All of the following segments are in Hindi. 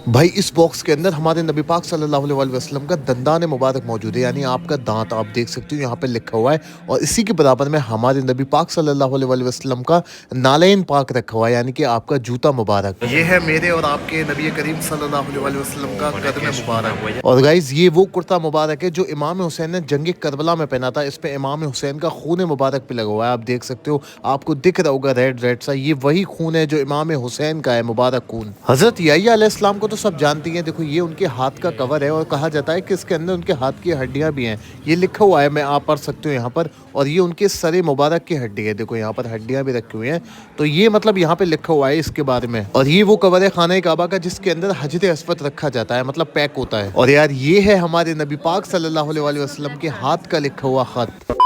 भाई इस बॉक्स के अंदर हमारे नबी पाक सल्लल्लाहु अलैहि वसल्लम का दंदान मुबारक मौजूद है, यानी आपका दांत आप देख सकते हो यहाँ पे लिखा हुआ है। और इसी के बराबर में हमारे नबी पाक सल्लल्लाहु अलैहि वसल्लम का नालैन पाक रखा हुआ है, यानी कि आपका जूता मुबारक। ये है मेरे और आपके नबी करीम सल्लल्लाहु अलैहि वसल्लम का कदम मुबारक। और गाइज ये वो कुर्ता मुबारक है जो इमाम हुसैन ने जंग करबला में पहना था। इस पे इमाम हुसैन का खून मुबारक भी लगा हुआ है, आप देख सकते हो, आपको दिख रहा होगा रेड रेड सा। ये वही खून है जो इमाम हुसैन का है, मुबारक खून। हजरत याह्या अलैहिस्सलाम को तो सब जानती हैं। देखो ये उनके हाथ का कवर है और कहा जाता है कि इसके अंदर उनके हाथ की हड्डियां भी हैं। ये लिखा हुआ है, मैं आप पढ़ सकते हो यहाँ पर। और ये उनके सरे मुबारक की हड्डी है, देखो यहाँ पर हड्डियां भी रखी हुई हैं। तो ये मतलब यहाँ पे लिखा हुआ है इसके बारे में। और ये वो कवर है खाना काबा का जिसके अंदर हजर अस्वद रखा जाता है, मतलब पैक होता है। और यार ये है हमारे नबी पाक सल्लल्लाहु अलैहि वसल्लम के हाथ का लिखा हुआ खत।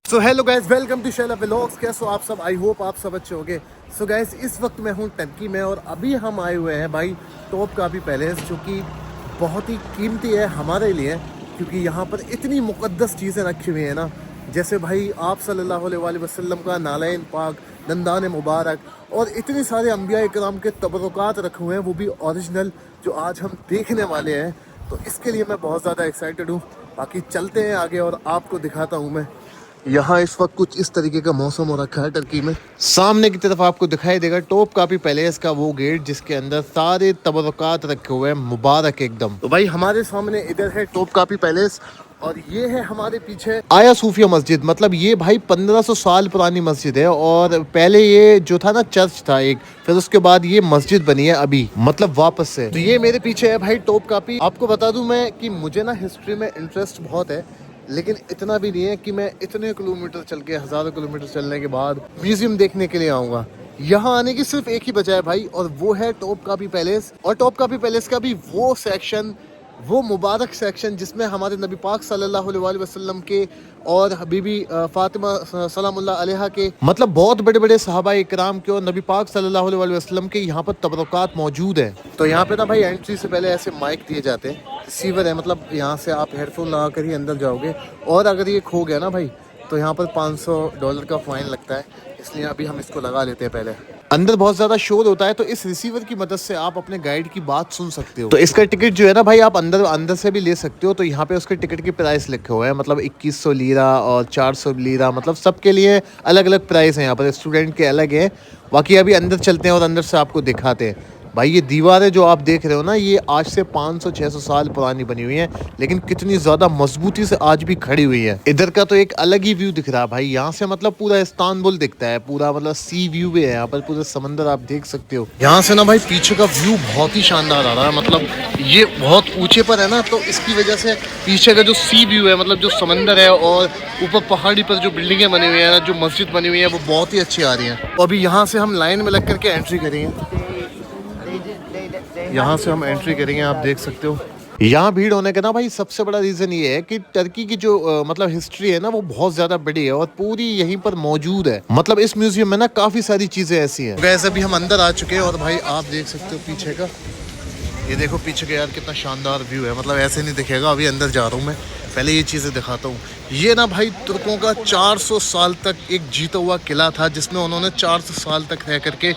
So hello guys, welcome to Shaila vlogs. कैसे हो आप सब? आई होप आप सब अच्छे होंगे। सो गाइस, इस वक्त मैं हूँ टर्की में और अभी हम आए हुए हैं भाई टॉप कापी पैलेस, जो कि बहुत ही कीमती है हमारे लिए, क्योंकि यहाँ पर इतनी मुक़द्दस चीज़ें रखी हुई हैं ना। जैसे भाई आप सल्लल्लाहु अलैहि वसल्लम का नालैन पाक, दंदान मुबारक, और इतने सारे अंबिया इकराम के तबरुकात रखे हुए हैं, वो भी ओरिजिनल, जो आज हम देखने वाले हैं। तो इसके लिए मैं बहुत ज़्यादा एक्साइटेड हूँ। बाकी चलते हैं आगे और आपको दिखाता हूँ मैं। यहाँ इस वक्त कुछ इस तरीके का मौसम हो रखा है टर्की में। सामने की तरफ आपको दिखाई देगा टॉप कापी पैलेस का वो गेट जिसके अंदर सारे तबरुकात रखे हुए हैं, मुबारक एकदम। तो भाई हमारे सामने इधर है टॉप कापी पैलेस और ये है हमारे पीछे आया सूफिया मस्जिद। मतलब ये भाई 1500 साल पुरानी मस्जिद है और पहले ये जो था ना चर्च था एक, फिर उसके बाद ये मस्जिद बनी है अभी, मतलब वापस से। तो ये मेरे पीछे है भाई टॉप कापी। आपको बता दूं मैं कि मुझे ना हिस्ट्री में इंटरेस्ट बहुत है, लेकिन इतना भी नहीं है कि मैं इतने किलोमीटर चल के, हज़ारों किलोमीटर चलने के बाद म्यूजियम देखने के लिए आऊँगा। यहाँ आने की सिर्फ एक ही वजह है भाई, और वो है टॉप कापी पैलेस। और टॉप कापी पैलेस का भी वो सेक्शन, वो मुबारक सेक्शन जिसमें हमारे नबी पाक सल्लल्लाहु अलैहि वसल्लम के और हबीबी फातिमा सलामुल्लाह अलैहा के, मतलब बहुत बड़े बड़े सहाबा इकराम के और नबी पाक सल्लल्लाहु अलैहि वसल्लम के यहाँ पर तबरुकात मौजूद है। तो यहाँ पे ना भाई एंट्री से पहले ऐसे माइक दिए जाते हैं, रिसीवर है, मतलब यहाँ से आप हेडफोन लगा कर ही अंदर जाओगे। और अगर ये खो गया ना भाई तो यहाँ पर $500 का फाइन लगता है, इसलिए अभी हम इसको लगा लेते हैं पहले। अंदर बहुत ज़्यादा शोर होता है, तो इस रिसीवर की मदद से आप अपने गाइड की बात सुन सकते हो। तो इसका टिकट जो है ना भाई आप अंदर से भी ले सकते हो। तो यहाँ पे उसके टिकट की प्राइस लिखे हुए हैं, मतलब 2100 लीरा और 400 लीरा, मतलब सबके लिए अलग अलग प्राइस है। यहाँ पर स्टूडेंट के अलग है। बाकी अभी अंदर चलते हैं और अंदर से आपको दिखाते हैं। भाई ये दीवारें जो आप देख रहे हो ना, ये आज से 500-600 साल पुरानी बनी हुई है, लेकिन कितनी ज़्यादा मजबूती से आज भी खड़ी हुई है। इधर का तो एक अलग ही व्यू दिख रहा है भाई, यहाँ से मतलब पूरा इस्तांबुल दिखता है, पूरा मतलब सी व्यू भी है यहाँ पर, पूरा समंदर आप देख सकते हो। यहाँ से ना भाई पीछे का व्यू बहुत ही शानदार आ रहा है, मतलब ये बहुत ऊंचे पर है ना, तो इसकी वजह से पीछे का जो सी व्यू है, मतलब जो समंदर है, और ऊपर पहाड़ी पर जो बिल्डिंगें बनी हुई है, जो मस्जिद बनी हुई है, वो बहुत ही अच्छी आ रही है। अभी यहाँ से हम लाइन में लग करके एंट्री करेंगे। यहाँ से हम एंट्री करेंगे, आप देख सकते हो। यहाँ भीड़ होने का ना भाई सबसे बड़ा रीज़न ये है कि टर्की की जो मतलब हिस्ट्री है ना, वो बहुत ज़्यादा बड़ी है और पूरी यहीं पर मौजूद है। मतलब इस म्यूजियम में ना काफ़ी सारी चीज़ें ऐसी हैं। वैसे भी हम अंदर आ चुके हैं और भाई आप देख सकते हो पीछे का, ये देखो पीछे का यार कितना शानदार व्यू है, मतलब ऐसे नहीं दिखेगा। अभी अंदर जा रहा हूँ मैं, पहले ये चीज़ें दिखाता हूँ। ये ना भाई तुर्कों का 400 साल तक एक जीता हुआ किला था, जिसमें उन्होंने 400 साल तक रह करके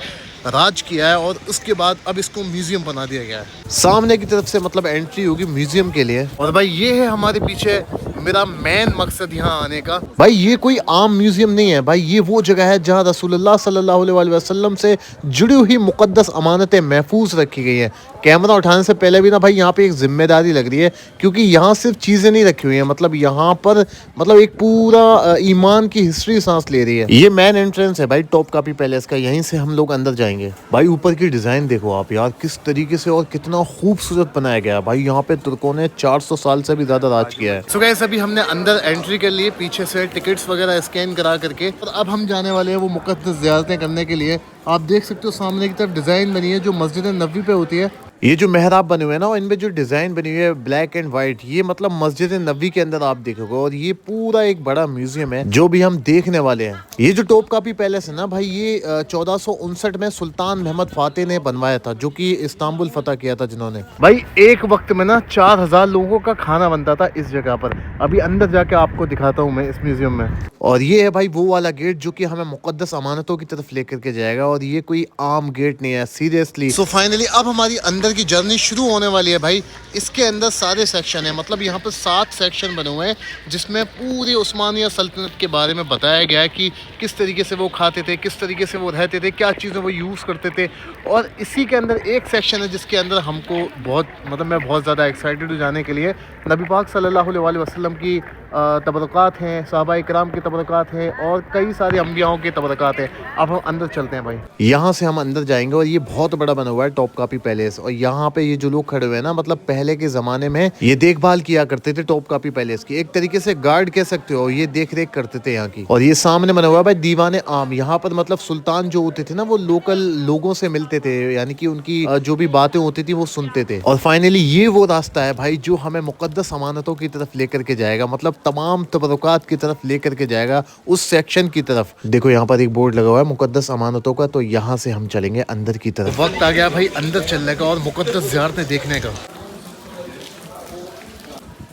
राज किया है, और उसके बाद अब इसको म्यूजियम बना दिया गया है। सामने की तरफ से मतलब एंट्री होगी म्यूजियम के लिए। और भाई ये है हमारे पीछे मेरा मेन मकसद यहाँ आने का। भाई ये कोई आम म्यूजियम नहीं है भाई, ये वो जगह है जहाँ रसूलुल्लाह सल्लल्लाहु अलैहि वसल्लम से जुड़ी हुई मुकद्दस अमानतें महफूज रखी गई हैं। कैमरा उठाने से पहले भी ना भाई यहाँ पे एक जिम्मेदारी लग रही है, क्योंकि यहाँ सिर्फ चीज़ें नहीं रखी हुई हैं, मतलब यहाँ पर मतलब एक पूरा ईमान की हिस्ट्री सांस ले रही है। ये मेन एंट्रेंस है भाई टॉप कापी पैलेस का, यहीं से हम लोग अंदर जाएंगे। भाई ऊपर की डिज़ाइन देखो आप यार, किस तरीके से और कितना खूबसूरत बनाया गया है भाई। यहाँ पे तुर्कों ने 400 साल से भी ज़्यादा राज किया है। सो गाइस, अभी हमने अंदर एंट्री के लिए पीछे से टिकट्स वगैरह स्कैन करा करके, और अब हम जाने वाले हैं वो मुकद्दस ज़ियारतें करने के लिए। आप देख सकते हो सामने की तरफ डिज़ाइन बनी है जो मस्जिद नबवी पे होती है, ये जो मेहराब बने हुए हैं ना, और इनमें जो डिज़ाइन बनी हुई है ब्लैक एंड वाइट, ये मतलब मस्जिद नबी के अंदर आप देखोगे। और ये पूरा एक बड़ा म्यूजियम है जो भी हम देखने वाले हैं। ये जो टॉपकापी पैलेस है ना भाई, ये 1459 में सुल्तान महमद फातेह ने बनवाया था, जो कि इस्तांबुल फतह किया था जिन्होंने। भाई एक वक्त में ना 4000 लोगों का खाना बनता था इस जगह पर। अभी अंदर जाके आपको दिखाता हूँ मैं इस म्यूजियम में। और ये है भाई वो वाला गेट जो कि हमें मुकद्दस अमानतों की तरफ लेकर के जाएगा। और ये कोई आम गेट नहीं है सीरियसली। सो फाइनली अब हमारी अंदर की जर्नी शुरू होने वाली है भाई। इसके अंदर सारे सेक्शन है, मतलब यहाँ पर 7 सेक्शन बने हुए हैं जिसमें पूरी उस्मानिया सल्तनत के बारे में बताया गया है कि किस तरीके से वो खाते थे, किस तरीके से वो रहते थे, क्या चीज़ें वो यूज़ करते थे। और इसी के अंदर एक सेक्शन है जिसके अंदर हमको बहुत मतलब मैं बहुत ज़्यादा एक्साइटेड हूँ जाने के लिए। नबी पाक सल्लल्लाहु अलैहि वसल्लम की तबरक़ात हैं, सहाबा इकराम की तबरक़ात हैं, और कई सारे अम्बियाओं के तबरक़ात हैं। अब हम अंदर चलते हैं भाई। यहाँ से हम अंदर जाएंगे और ये बहुत बड़ा बना हुआ है टॉपकापी पैलेस। और यहाँ पे ये जो लोग खड़े हुए हैं ना, मतलब पहले के ज़माने में ये देखभाल किया करते थे टॉपकापी पैलेस की। एक तरीके से गार्ड कह सकते हो, ये देख रेख करते थे यहाँ की। और ये सामने बना हुआ है भाई दीवाने आम। यहाँ पर मतलब सुल्तान जो होते थे ना, वो लोकल लोगों से मिलते थे, यानी कि उनकी जो भी बातें होती थी वो सुनते थे। और फाइनली ये वो रास्ता है भाई जो हमें मुकद्दस अमानतों की तरफ लेकर के जाएगा, मतलब तमाम तबरुकात की तरफ लेकर के जाएगा, उस सेक्शन की तरफ। देखो यहाँ पर एक बोर्ड लगा हुआ है मुकद्दस अमानतों का, तो यहाँ से हम चलेंगे अंदर की तरफ। वक्त आ गया भाई अंदर चलने का और मुकद्दस ज़ियारतें देखने का।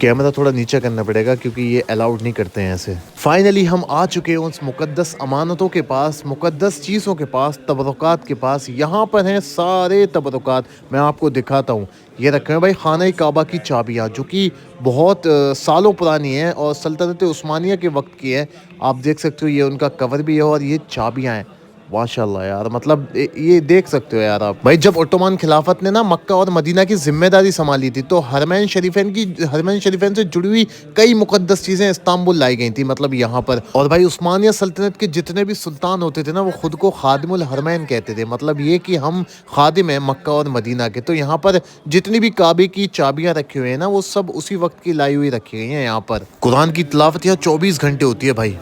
कैमरा थोड़ा नीचे करना पड़ेगा क्योंकि ये अलाउड नहीं करते हैं ऐसे। फाइनली हम आ चुके हैं उस मुकद्दस अमानतों के पास, मुकद्दस चीज़ों के पास, तबरुकात के पास। यहाँ पर हैं सारे तबरुकात, मैं आपको दिखाता हूँ। ये रखे हैं भाई खाना काबा की चाबियाँ, जो कि बहुत सालों पुरानी है और सल्तनत उस्मानिया के वक्त की है। आप देख सकते हो ये उनका कवर भी है और ये चाबियाँ हैं। माशाल्लाह यार, मतलब ये देख सकते हो यार आप भाई। जब ओटोमान खिलाफत ने ना मक्का और मदीना की जिम्मेदारी संभाली थी, तो हरमैन शरीफैन से जुड़ी हुई कई मुकद्दस चीज़ें इस्तांबुल लाई गई थी, मतलब यहाँ पर। और भाई उस्मानिया सल्तनत के जितने भी सुल्तान होते थे ना, वो खुद को खादिमुल हरमैन कहते थे, मतलब ये कि हम खादिम हैं मक्का और मदीना के। तो यहाँ पर जितनी भी काबे की चाबियाँ रखी हुई हैं ना, वो सब उसी वक्त की लाई हुई रखी गई हैं यहाँ पर। कुरान की तिलावत यहाँ 24 घंटे होती है भाई।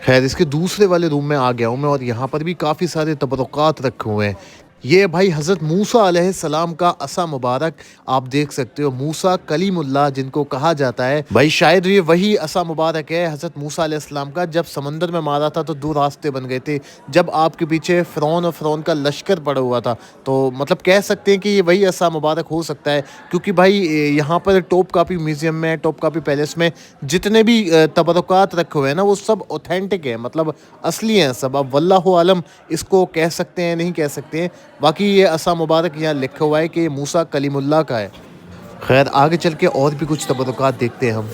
खैर इसके दूसरे वाले रूम में आ गया हूँ मैं, और यहाँ पर भी काफ़ी सारे तबरुकात रखे हुए हैं। ये भाई हज़रत मूसा अलैहिस्सलाम का असा मुबारक, आप देख सकते हो। मूसा कलीमुल्लाह जिनको कहा जाता है भाई, शायद ये वही असा मुबारक है हज़रत मूसा अलैहिस्सलाम का। जब समंदर में मारा था तो 2 रास्ते बन गए थे, जब आपके पीछे फ़िरौन और फ़िरौन का लश्कर पड़ा हुआ था। तो मतलब कह सकते हैं कि ये वही असा मुबारक हो सकता है, क्योंकि भाई यहाँ पर टॉपकापी म्यूज़ियम में, टॉपकापी पैलेस में जितने भी तबरुकात रखे हुए हैं ना, वो सब ऑथेंटिक है, मतलब असली हैं सब। अब वल्लाहु आलम इसको कह सकते हैं नहीं कह सकते हैं। बाकी ये असा मुबारक यहाँ लिखा हुआ है कि ये मूसा कलीमुल्लाह का है। खैर आगे चल के और भी कुछ तबरुकात देखते हैं हम।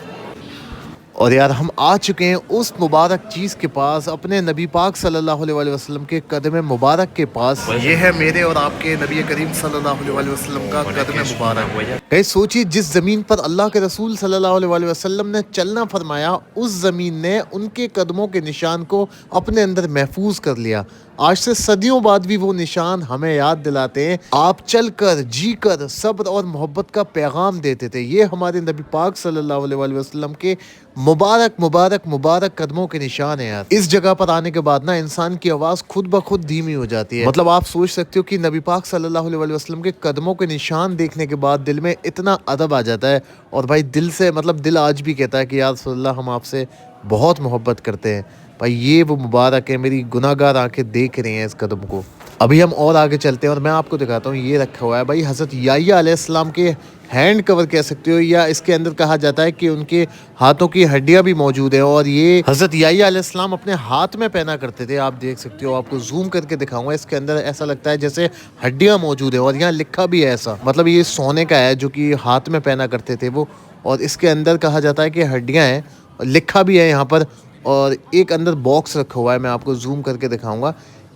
और यार हम आ चुके हैं उस मुबारक चीज़ के पास, अपने नबी पाक सल्लल्लाहु अलैहि वसल्लम के कदम मुबारक के पास। ये है मेरे और आपके नबी करीम सल्लल्लाहु अलैहि वसल्लम का कदम मुबारक। कहीं सोचिए, जिस ज़मीन पर अल्लाह के रसूल सल्लल्लाहु अलैहि वसल्लम ने चलना फरमाया, उस ज़मीन ने उनके कदमों के निशान को अपने अंदर महफूज कर लिया। आज से सदियों बाद भी वो निशान हमें याद दिलाते हैं। आप चल कर, जी कर, सब्र और मोहब्बत का पैगाम देते थे। ये हमारे नबी पाक सल्लल्लाहु अलैहि वसल्लम के मुबारक मुबारक मुबारक कदमों के निशान है यार। इस जगह पर आने के बाद ना इंसान की आवाज़ खुद ब खुद धीमी हो जाती है। मतलब आप सोच सकते हो कि नबी पाक सल्लल्लाहु अलैहि वसल्लम के कदमों के निशान देखने के बाद दिल में इतना अदब आ जाता है। और भाई दिल से, मतलब दिल आज भी कहता है कि यार रसूलुल्लाह, हम आपसे बहुत मोहब्बत करते हैं। भाई ये वो मुबारक है, मेरी गुनाहगार आंखें देख रही हैं इस कदम को। अभी हम और आगे चलते हैं और मैं आपको दिखाता हूँ। ये रखा हुआ है भाई हज़रत याह्या अलैहिस्सलाम के हैंड कवर कह सकते हो, या इसके अंदर कहा जाता है कि उनके हाथों की हड्डियाँ भी मौजूद हैं। और ये हज़रत याह्या अलैहिस्सलाम अपने हाथ में पहना करते थे। आप देख सकते हो, आपको जूम करके दिखाऊंगा। इसके अंदर ऐसा लगता है जैसे हड्डियाँ मौजूद है, और यहाँ लिखा भी है ऐसा, मतलब ये सोने का है जो कि हाथ में पहना करते थे वो। और इसके अंदर कहा जाता है कि हड्डियाँ हैं, लिखा भी है यहाँ पर। और एक अंदर बॉक्स रखा हुआ है, मैं आपको जूम करके दिखाऊंगा।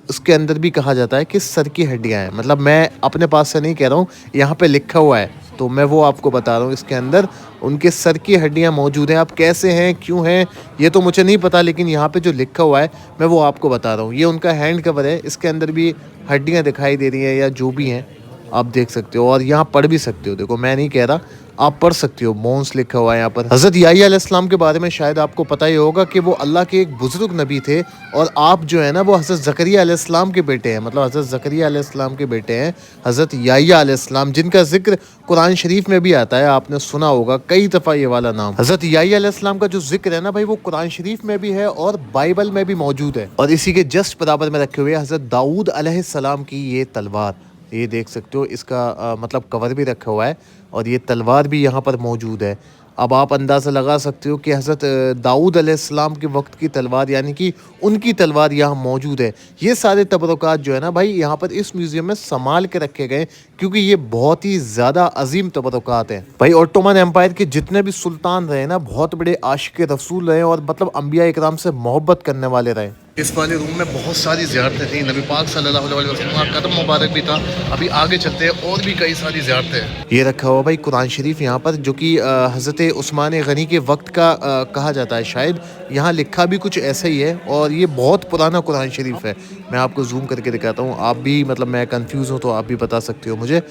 उसके अंदर भी कहा जाता है कि सर की हड्डियां हैं, मतलब मैं अपने पास से नहीं कह रहा हूँ, यहाँ पे लिखा हुआ है तो मैं वो आपको बता रहा हूँ। इसके अंदर उनके सर की हड्डियां मौजूद हैं। अब कैसे हैं, क्यों हैं, ये तो मुझे नहीं पता, लेकिन यहाँ पे जो लिखा हुआ है मैं वो आपको बता रहा हूँ। ये उनका हैंड कवर है, इसके अंदर भी हड्डियाँ दिखाई दे रही हैं या जो भी हैं। आप देख सकते हो और यहाँ पढ़ भी सकते हो। देखो मैं नहीं कह रहा, आप पढ़ सकते हो, मोन्स लिखा हुआ है यहाँ पर। हज़रत याह्या अलैहिस्सलाम के बारे में शायद आपको पता ही होगा कि वो अल्लाह के एक बुजुर्ग नबी थे और आप जो है ना वो हज़रत ज़करिया अलैहिस्सलाम के बेटे हैं, मतलब हज़रत ज़करिया अलैहिस्सलाम के बेटे हैं हज़रत याह्या अलैहिस्सलाम, जिनका जिक्र कुरान शरीफ में भी आता है। आपने सुना होगा कई दफ़ा ये वाला नाम। हज़रत याह्या अलैहिस्सलाम का जो जिक्र है ना भाई, वो कुरान शरीफ में भी है और बाइबल में भी मौजूद है। और इसी के जस्ट बराबर में रखे हुए हज़रत दाऊद अलैहिस्सलाम की ये तलवार, ये देख सकते हो, इसका मतलब कवर भी रखा हुआ है और ये तलवार भी यहाँ पर मौजूद है। अब आप अंदाज़ा लगा सकते हो कि हज़रत दाऊद अलैहिस्सलाम के वक्त की तलवार, यानी कि उनकी तलवार यहाँ मौजूद है। ये सारे तबरुकात जो है ना भाई, यहाँ पर इस म्यूज़ियम में संभाल के रखे गए, क्योंकि ये बहुत ही ज़्यादा अजीम तबरुकात हैं भाई। ऑटोमन एम्पायर के जितने भी सुल्तान रहे ना, बहुत बड़े आशिक रसूल रहे और मतलब अंबिया इकराम से मोहब्बत करने वाले रहे। इस वाले रूम में बहुत सारी ज़ियारतें थी, नबी पाक सल्लल्लाहु अलैहि वसल्लम का कदम मुबारक भी था। अभी आगे चलते हैं और भी कई सारी ज़ियारतें हैं। ये रखा हुआ भाई कुरान शरीफ यहाँ पर, जो कि हज़रत उस्मान गनी के वक्त का कहा जाता है शायद। यहाँ लिखा भी कुछ ऐसा ही है और ये बहुत पुराना कुरान शरीफ है। मैं आपको जूम करके दिखाता हूँ, आप भी मतलब मैं कंफ्यूज हूँ तो आप भी बता सकते हो मुझे।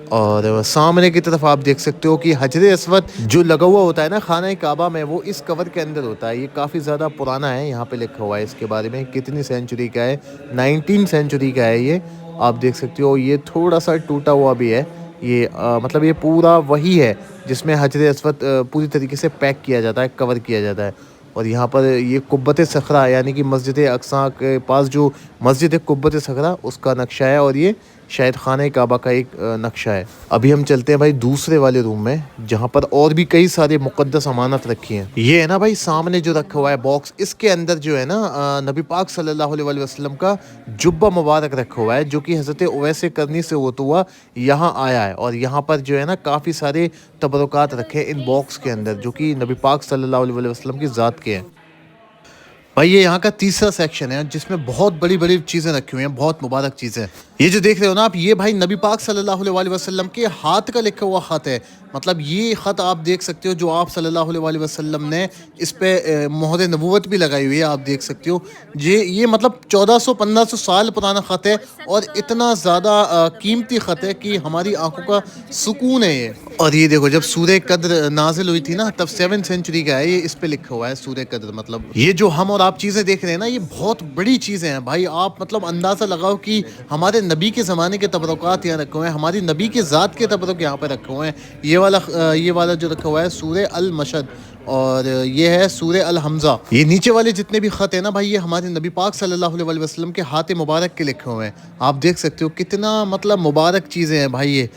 और सामने की तरफ आप देख सकते हो कि हजरे अस्वद जो लगा हुआ होता है ना खाना काबा में, वो इस कवर के अंदर होता है। ये काफ़ी ज़्यादा पुराना है, यहाँ पे लिखा हुआ है इसके बारे में कितनी सेंचुरी का है, 19 सेंचुरी का है ये। आप देख सकते हो ये थोड़ा सा टूटा हुआ भी है। ये मतलब ये पूरा वही है जिसमें हजरे अस्वद पूरी तरीके से पैक किया जाता है, कवर किया जाता है। और यहाँ पर ये कुब्बत सखरा, यानी कि मस्जिद अक्सा के पास जो मस्जिद है कुब्बत सखरा, उसका नक्शा है और ये शायद खाने काबा का एक नक्शा है। अभी हम चलते हैं भाई दूसरे वाले रूम में, जहाँ पर और भी कई सारे मुक़द्दस अमानत रखी हैं। ये है ना भाई सामने जो रखा हुआ है बॉक्स, इसके अंदर जो है ना नबी पाक सल्लल्लाहु अलैहि वसल्लम का जुब्बा मुबारक रखा हुआ है, जो कि हज़रत उवैस करनी से होता हुआ यहाँ आया है। और यहाँ पर जो है ना काफ़ी सारे तबरुकात रखे हैं इन बॉक्स के अंदर, जो कि नबी पाक सल्लल्लाहु अलैहि वसल्लम की ज़ात के हैं। भाई ये यहाँ का तीसरा सेक्शन है जिसमें बहुत बड़ी बड़ी चीज़ें रखी हुई हैं, बहुत मुबारक चीज़ें। ये जो देख रहे हो ना आप, ये भाई नबी पाक सल्लल्लाहु अलैहि वसल्लम के हाथ का लिखा हुआ ख़त है। मतलब ये ख़त आप देख सकते हो जो आप सल्लल्लाहु अलैहि वसल्लम ने इस पे मोहर नबूवत भी लगाई हुई है, आप देख सकते हो। ये मतलब 1400-1500 साल पुराना ख़त है और इतना ज़्यादा कीमती ख़त है कि हमारी आंखों का सुकून है ये। और ये देखो जब सूरह कद्र नाजिल हुई थी ना, तब 7th सेंचुरी का है ये, इस पे लिखा हुआ है सूरह कद्र। मतलब ये जो हम और आप चीज़ें देख रहे हैं ना, ये बहुत बड़ी चीज़ें हैं भाई। आप मतलब अंदाज़ा लगाओ कि हमारे नबी के ज़माने के तबरुकात यहाँ रखे हुए हैं, हमारी नबी के ज़ात के तबरुक यहाँ पे रखे हुए हैं। ये वाला जो रखा हुआ है सूरह अल मशद, और ये है सूरह अल हमज़ा। ये नीचे वाले जितने भी ख़त है ना भाई, ये हमारे नबी पाक सल्लल्लाहु अलैहि वसल्लम के हाथ मुबारक के लिखे हुए हैं। आप देख सकते हो कितना मतलब मुबारक चीज़ें हैं भाई ये।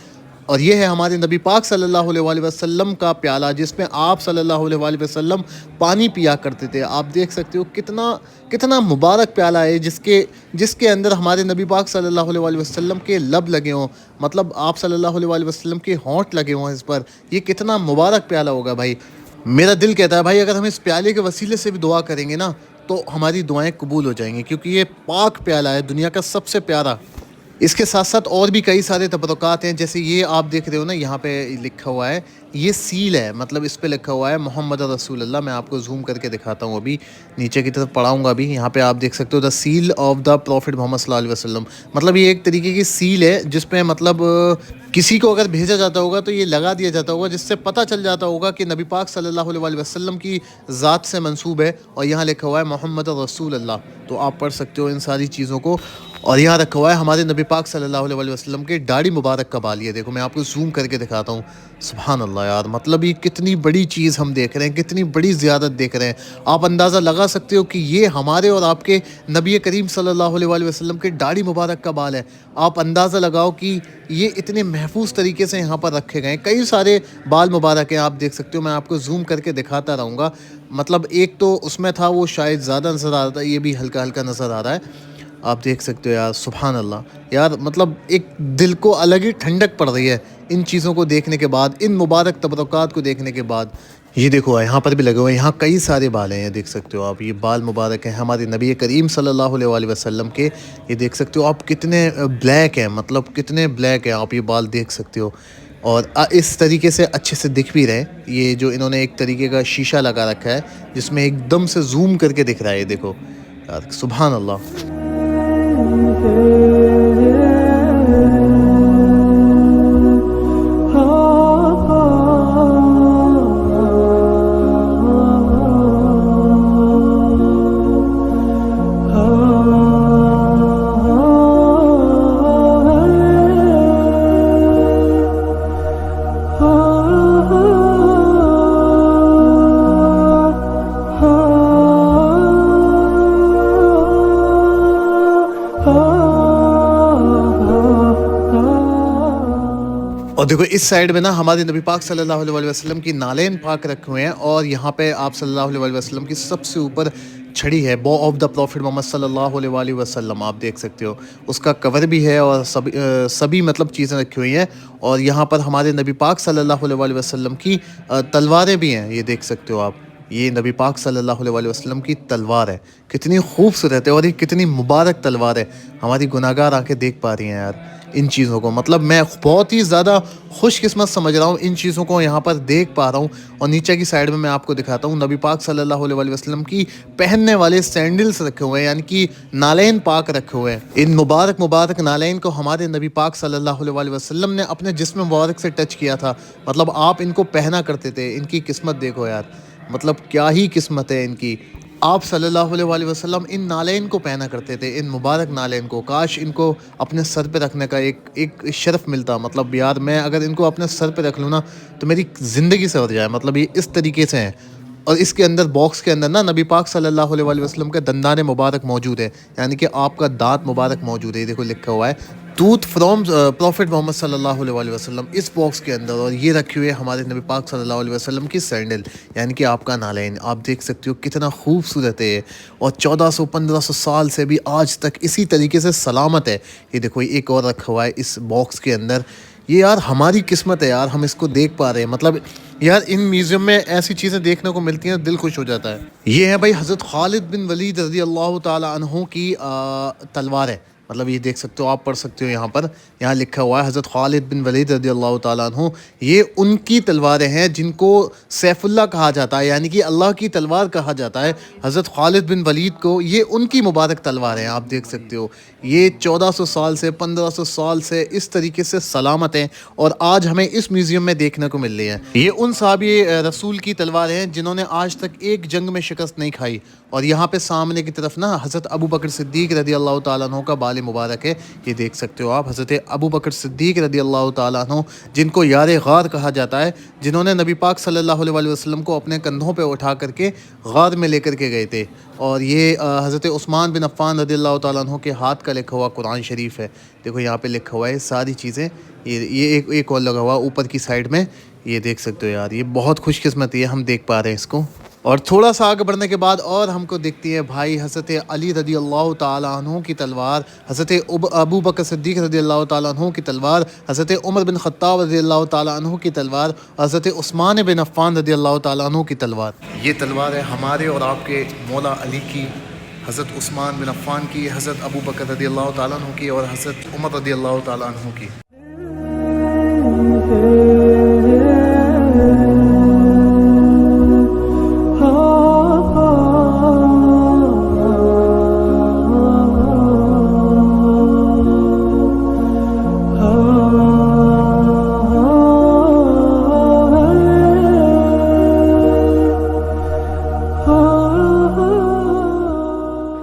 और ये है हमारे नबी पाक सल्लल्लाहु अलैहि वसल्लम का प्याला, जिसमें आप सल्लल्लाहु अलैहि वसल्लम पानी पिया करते थे। आप देख सकते हो कितना कितना मुबारक प्याला है, जिसके अंदर हमारे नबी पाक सल्लल्लाहु अलैहि वसल्लम के लब लगे हों, मतलब आप सल्लल्लाहु अलैहि वसल्लम के होंठ लगे हों इस पर। ये कितना मुबारक प्याला होगा भाई। मेरा दिल कहता है भाई, अगर हम इस प्याले के वसीले से भी दुआ करेंगे ना, तो हमारी दुआएं कबूल हो जाएंगी, क्योंकि ये पाक प्याला है, दुनिया का सबसे प्यारा। इसके साथ साथ और भी कई सारे तबरुकात हैं, जैसे ये आप देख रहे हो ना, यहाँ पे लिखा हुआ है, ये सील है, मतलब इस पे लिखा हुआ है मोहम्मद रसूलुल्लाह। मैं आपको जूम करके दिखाता हूँ, अभी नीचे की तरफ पढ़ाऊँगा अभी। यहाँ पे आप देख सकते हो the seal of the prophet Muhammad सल्लल्लाहु अलैहि वसल्लम। मतलब ये एक तरीके की सील है जिसपे मतलब किसी को अगर भेजा जाता होगा तो ये लगा दिया जाता होगा, जिससे पता चल जाता होगा कि नबी पाक सल्लल्लाहु अलैहि वसल्लम की ज़ात से मंसूब है। और यहाँ लिखा हुआ है मोहम्मद रसूलुल्लाह, तो आप पढ़ सकते हो इन सारी चीज़ों को। और यहाँ रखा हुआ है हमारे नबी पाक सल्लल्लाहु अलैहि वसल्लम के दाढ़ी मुबारक का बाल। ये देखो मैं आपको जूम करके दिखाता हूँ। सुभान अल्लाह यार, मतलब ये कितनी बड़ी चीज़ हम देख रहे हैं, कितनी बड़ी ज़ियादत देख रहे हैं। आप अंदाज़ा लगा सकते हो कि ये हमारे और आपके नबी करीम सल्लल्लाहु अलैहि वसल्लम के दाढ़ी मुबारक का बाल है। आप अंदाज़ा लगाओ कि ये इतने महफूज तरीके से यहाँ पर रखे गए। कई सारे बाल मुबारक हैं, आप देख सकते हो। मैं आपको जूम करके दिखाता रहूँगा। मतलब एक तो उसमें था वो शायद ज़्यादा नज़र आ रहा था, ये भी हल्का हल्का नज़र आ रहा है। आप देख सकते हो यार, सुभान अल्लाह यार, मतलब एक दिल को अलग ही ठंडक पड़ रही है इन चीज़ों को देखने के बाद, इन मुबारक तबरुकात को देखने के बाद। ये देखो यहाँ पर भी लगे हुए हैं, यहाँ कई सारे बाल हैं, ये देख सकते हो आप। ये बाल मुबारक हैं हमारे नबी करीम सल्लल्लाहु अलैहि वसल्लम के। ये देख सकते हो आप कितने ब्लैक हैं, मतलब कितने ब्लैक हैं, आप ये बाल देख सकते हो। और इस तरीके से अच्छे से दिख भी रहे। ये जो इन्होंने एक तरीके का शीशा लगा रखा है जिसमें एकदम से जूम करके दिख रहा है, ये देखो यार, सुभान अल्लाह। और देखो इस साइड में ना हमारे नबी पाक सल्लल्लाहु अलैहि वसल्लम की नालेन पाक रखे हुए हैं और यहाँ पे आप सल्लल्लाहु अलैहि वसल्लम की सबसे ऊपर छड़ी है, बो ऑफ द प्रॉफिट मोहम्मद सल्लल्लाहु अलैहि वसल्लम, आप देख सकते हो उसका कवर भी है और सभी मतलब चीज़ें रखी हुई हैं। और यहाँ पर हमारे नबी पाक सल्लल्लाहु अलैहि वसल्लम की तलवारें भी हैं, ये देख सकते हो आप। ये नबी पाक सल्लल्लाहु अलैहि वसल्लम की तलवार है, कितनी खूबसूरत है और ये कितनी मुबारक तलवार है। हमारी गुनाहगार आंखें देख पा रही हैं यार इन चीज़ों को, मतलब मैं बहुत ही ज़्यादा खुशकिस्मत समझ रहा हूँ इन चीज़ों को यहाँ पर देख पा रहा हूँ। और नीचे की साइड में मैं आपको दिखाता हूँ नबी पाक सल्लल्लाहु अलैहि वसल्लम की पहनने वाले सैंडल्स रखे हुए हैं, यानी कि नालैन पाक रखे हुए हैं। इन मुबारक मुबारक नालैन को हमारे नबी पाक सल्लल्लाहु अलैहि वसल्लम ने अपने जिस्म मुबारक से टच किया था, मतलब आप इनको पहना करते थे। इनकी किस्मत देखो यार, मतलब क्या ही किस्मत है इनकी। आप सल्लल्लाहु अलैहि वसल्लम इन नालैन को पहना करते थे, इन मुबारक नालैन को। काश इनको अपने सर पे रखने का एक शर्फ मिलता, मतलब यार मैं अगर इनको अपने सर पे रख लूँ ना तो मेरी ज़िंदगी से हो जाए, मतलब ये इस तरीके से हैं। और इसके अंदर बॉक्स के अंदर ना नबी पाक सल्लल्लाहु अलैहि वसल्लम का दंदाने मुबारक मौजूद है, यानी कि आपका दांत मुबारक मौजूद है। देखो लिखा हुआ है टूथ फ्रॉम प्रॉफिट मोहम्मद सल्लल्लाहु अलैहि वसल्लम इस बॉक्स के अंदर। और ये रखी हुई है हमारे नबी पाक सल्लल्लाहु अलैहि वसल्लम की सैंडल, यानी कि आपका नालैन। आप देख सकते हो कितना खूबसूरत है और 1400-1500 साल से भी आज तक इसी तरीके से सलामत है। ये देखो एक और रखा हुआ है इस बॉक्स के अंदर। ये यार हमारी किस्मत है यार, हम इसको देख पा रहे हैं। मतलब यार इन म्यूज़ियम में ऐसी चीज़ें देखने को मिलती हैं, दिल खुश हो जाता है। ये है भाई हज़रत खालिद बिन वलीद रज़ी अल्लाह ताला अन्हु की तलवार है, मतलब ये देख सकते हो, आप पढ़ सकते हो यहाँ पर। यहाँ लिखा हुआ है हज़रत खालिद बिन वलीद रज़ी अल्लाह ताला अन्हु। ये उनकी तलवारें हैं जिनको सैफुल्लाह कहा जाता है, यानी कि अल्लाह की तलवार कहा जाता है हज़रत खालिद बिन वलीद को। ये उनकी मुबारक तलवार हैं, आप देख सकते हो। ये 1400 साल से 1500 साल से इस तरीके से सलामत हैं और आज हमें इस म्यूज़ियम में देखने को मिल रही हैं। ये उन साहबी रसूल की तलवार हैं जिन्होंने आज तक एक जंग में शिकस्त नहीं खाई। और यहाँ पे सामने की तरफ ना हज़रत अबू बकर सिद्दीक़ रज़ी अल्लाह ताला अन्हु का बाल मुबारक है, ये देख सकते हो आप। हज़रत अबू बकर सिद्दीक़ रज़ी अल्लाह ताला अन्हु, जिनको यार गार कहा जाता है, जिन्होंने नबी पाक सल्लल्लाहु अलैहि वसल्लम को अपने कंधों पे उठा करके गार में लेकर के गए थे। और ये हज़रत उस्मान बिन अफ़्फ़ान रज़ी अल्लाह ताला अन्हु के हाथ का लिखा हुआ कुरान शरीफ है। देखो यहाँ पे लिखा हुआ है सारी चीज़ें। ये एक और लगा हुआ ऊपर की साइड में, ये देख सकते हो यार। ये बहुत खुशकिस्मती है, हम देख पा रहे हैं इसको। और थोड़ा सा आगे बढ़ने के बाद और हमको दिखती है भाई हज़रत अली रज़ी अल्लाह ताला अन्हु की तलवार, हज़रत अबू बकर सिद्दीक़ रज़ी अल्लाह ताला अन्हु की तलवार, हज़रत उमर बिन ख़त्ताब रज़ी अल्लाह ताला अन्हु की तलवार, हज़रत उस्मान बिन अफ़्फ़ान रज़ी अल्लाह ताला अन्हु की तलवार। ये तलवार है हमारे और आपके मौला अली की, हज़रत उस्मान बिन अफ़्फ़ान की, हज़रत अबू बकर रज़ी अल्लाह ताला अन्हु की और हज़रत उमर रज़ी अल्लाह ताला अन्हु की।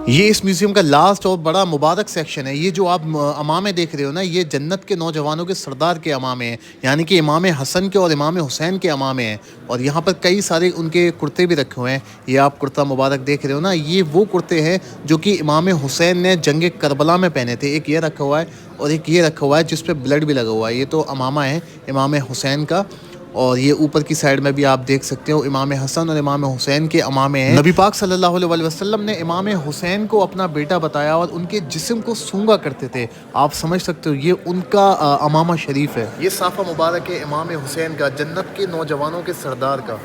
ये इस म्यूज़ियम का लास्ट और बड़ा मुबारक सेक्शन है। ये जो आप अमामे देख रहे हो ना, ये जन्नत के नौजवानों के सरदार के अमामे हैं, यानी कि इमाम हसन के और इमाम हुसैन के अमामे हैं। और यहाँ पर कई सारे उनके कुर्ते भी रखे हुए हैं। ये आप कुर्ता मुबारक देख रहे हो ना, ये वो कुर्ते हैं जो कि इमाम हुसैन ने जंग करबला में पहने थे। एक ये रखा हुआ है और एक ये रखा हुआ है जिस पर ब्लड भी लगा हुआ है। ये तो अमामा है इमाम हुसैन का। और ये ऊपर की साइड में भी आप देख सकते हो इमाम हसन और इमाम हुसैन के अमामे हैं। नबी पाक सल्लल्लाहु अलैहि वसल्लम ने इमाम हुसैन को अपना बेटा बताया और उनके जिस्म को सूंघा करते थे। आप समझ सकते हो ये उनका अमामा शरीफ है। ये साफ़ा मुबारक है इमाम हुसैन का, जन्नत के नौजवानों के सरदार का।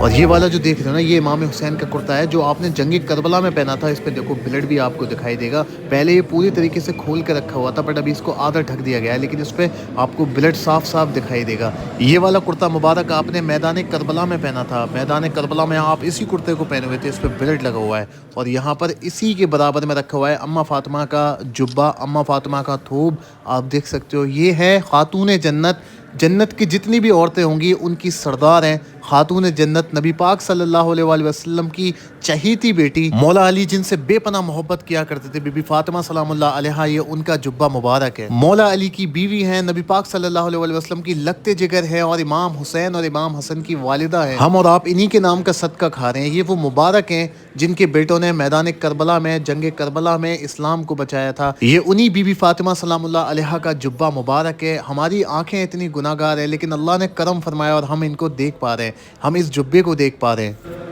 और ये वाला जो देख रहे हो ना, ये इमाम हुसैन का कुर्ता है जो आपने जंग करबला में पहना था। इस पे देखो ब्लड भी आपको दिखाई देगा। पहले ये पूरी तरीके से खोल के रखा हुआ था, बट अभी इसको आधा ढक दिया गया है, लेकिन इस पे आपको ब्लड साफ साफ दिखाई देगा। ये वाला कुर्ता मुबारक आपने मैदान करबला में पहना था। मैदान करबला में आप इसी कुर्ते को पहने हुए थे, इस पर ब्लड लगा हुआ है। और यहाँ पर इसी के बराबर में रखा हुआ है अम्मा फातिमा का जुब्बा, अम्मा फातिमा का थोब, आप देख सकते हो। ये है खातून जन्नत, जन्नत की जितनी भी औरतें होंगी उनकी सरदार हैं खातून जन्नत नबी पाक सल्लल्लाहु अलैहि वसल्लम की चहीती बेटी मौला अली जिनसे बेपनाह मोहब्बत किया करते थे, बीबी फातिमा सलामुल्लाह अलैहा, ये उनका जुब्बा मुबारक है। मौला अली की बीवी हैं, नबी पाक सल्लल्लाहु अलैहि वसल्लम की लगते जिगर है और इमाम हुसैन और इमाम हसन की वालिदा है। हम और आप इन्हीं के नाम का सदका खा रहे हैं। ये वो मुबारक हैं जिनके बेटों ने मैदान करबला में, जंग करबला में इस्लाम को बचाया था। ये उन्हीं बीबी फातिमा सलामुल्लाह अलैहा का जुब्बा मुबारक है। हमारी आंखें इतनी गुनाहगार है, लेकिन अल्लाह ने करम फरमाया और हम इनको देख पा रहे हैं, हम इस जुब्बे को देख पा रहे हैं।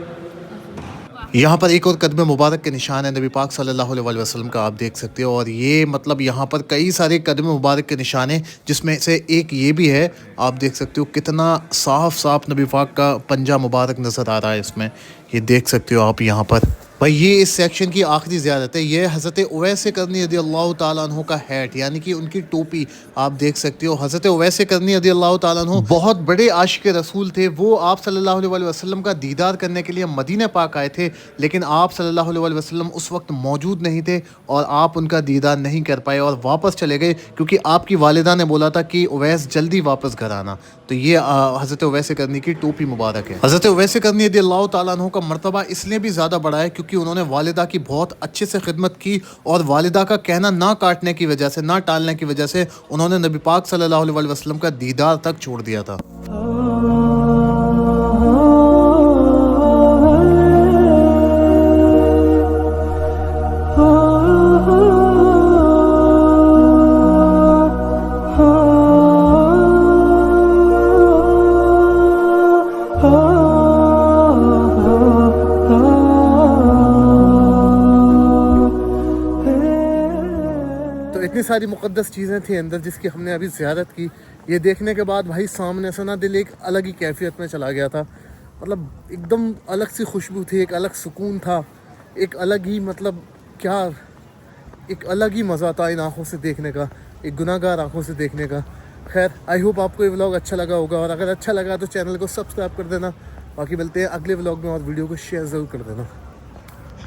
यहाँ पर एक और कदम मुबारक के निशान है नबी पाक सल्लल्लाहु अलैहि वसल्लम का, आप देख सकते हो। और ये मतलब यहाँ पर कई सारे कदम मुबारक के निशान हैं, जिसमें से एक ये भी है। आप देख सकते हो कितना साफ साफ नबी पाक का पंजा मुबारक नज़र आ रहा है इसमें, ये देख सकते हो आप यहाँ पर। भाई ये इस सेक्शन की आखिरी ज़ियारत है। ये हज़रत उवैस करनी रज़ियल्लाहु ताला अन्हु का हैट, यानी कि उनकी टोपी आप देख सकते हो। हज़रत उवैस करनी रज़ियल्लाहु ताला अन्हु बहुत बड़े आशिक रसूल थे। वो आप सल्लल्लाहु अलैहि वसल्लम का दीदार करने के लिए मदीना पाक आए थे, लेकिन आप सल्लल्लाहु अलैहि वसल्लम उस वक्त मौजूद नहीं थे और आप उनका दीदार नहीं कर पाए और वापस चले गए, क्योंकि आपकी वालिदा ने बोला था कि उवैस जल्दी वापस घर आना। तो ये हज़रत उवैस करनी की टोपी मुबारक है। हज़रत उवैस करनी रज़ियल्लाहु ताला अन्हु का मर्तबा इसलिए भी ज़्यादा बड़ा है क्योंकि उन्होंने वालिदा की बहुत अच्छे से खिदमत की और वालिदा का कहना ना काटने की वजह से, ना टालने की वजह से उन्होंने नबी पाक सल्लल्लाहु अलैहि वसल्लम का दीदार तक छोड़ दिया था। इतनी सारी मुक़द्दस चीज़ें थी अंदर जिसकी हमने अभी ज़ियारत की। ये देखने के बाद भाई सामने से ना दिल एक अलग ही कैफियत में चला गया था। मतलब एकदम अलग सी खुशबू थी, एक अलग सुकून था, एक अलग ही मतलब क्या, एक अलग ही मज़ा था इन आँखों से देखने का, एक गुनाहगार आँखों से देखने का। खैर आई होप आपको ये व्लॉग अच्छा लगा होगा, और अगर अच्छा लगा तो चैनल को सब्सक्राइब कर देना। बाकी मिलते हैं अगले व्लॉग में और वीडियो को शेयर ज़रूर कर देना।